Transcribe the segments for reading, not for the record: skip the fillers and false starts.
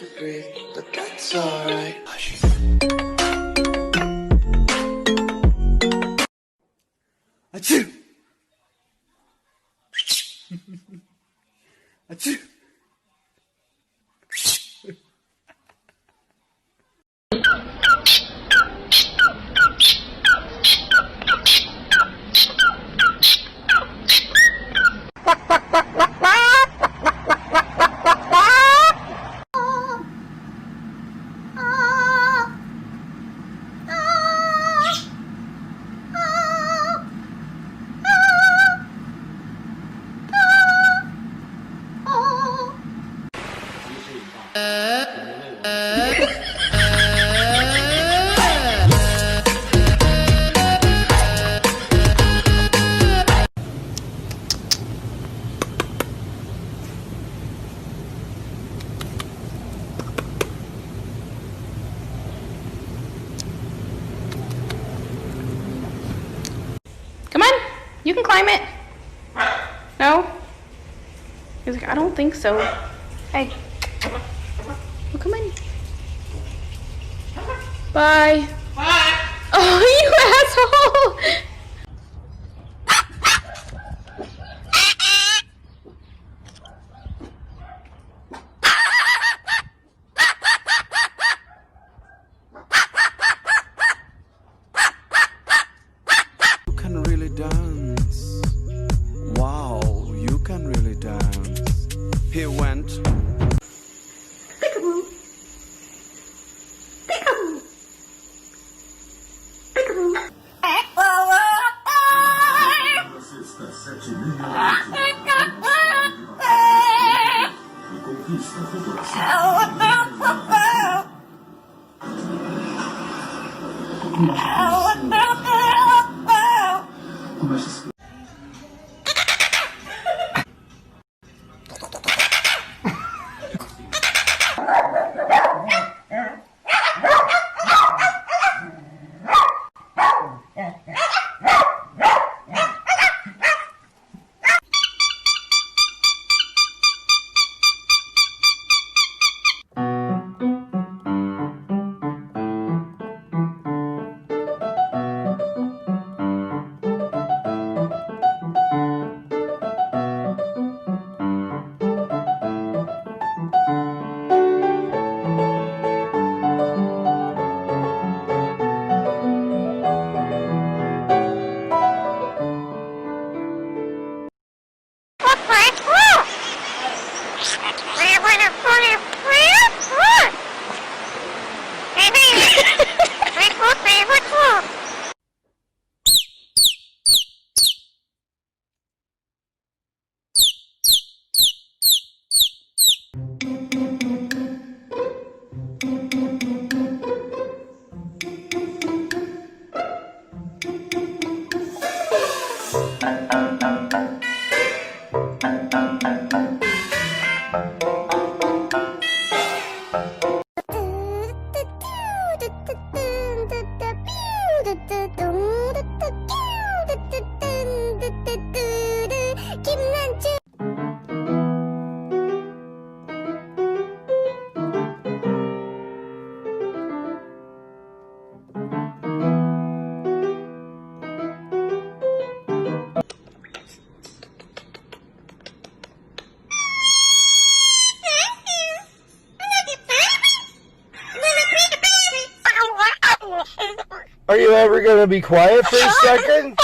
to breathe, but that's alright. Achoo! Achoo! Come on, you can climb it. No? He's like, I don't think so. Hey. Well, come on. Bye. Bye. Oh, you asshole! You can really dance. Wow, you can really dance. He went. Peekaboo. Peekaboo. Peekaboo. Are you ever gonna be quiet for a second?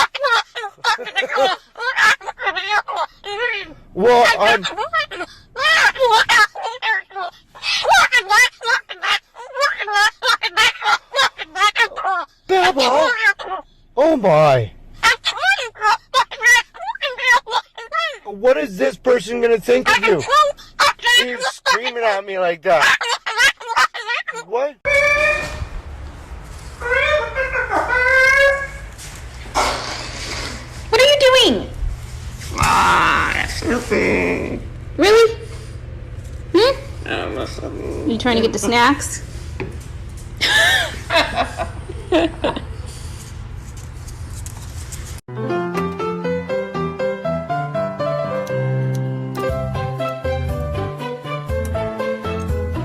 Well, Baba! Oh my! What is this person gonna think of you? He's screaming at me like that. What? What are you doing? Snooping. Really? Hmm? Something. You trying to get the snacks?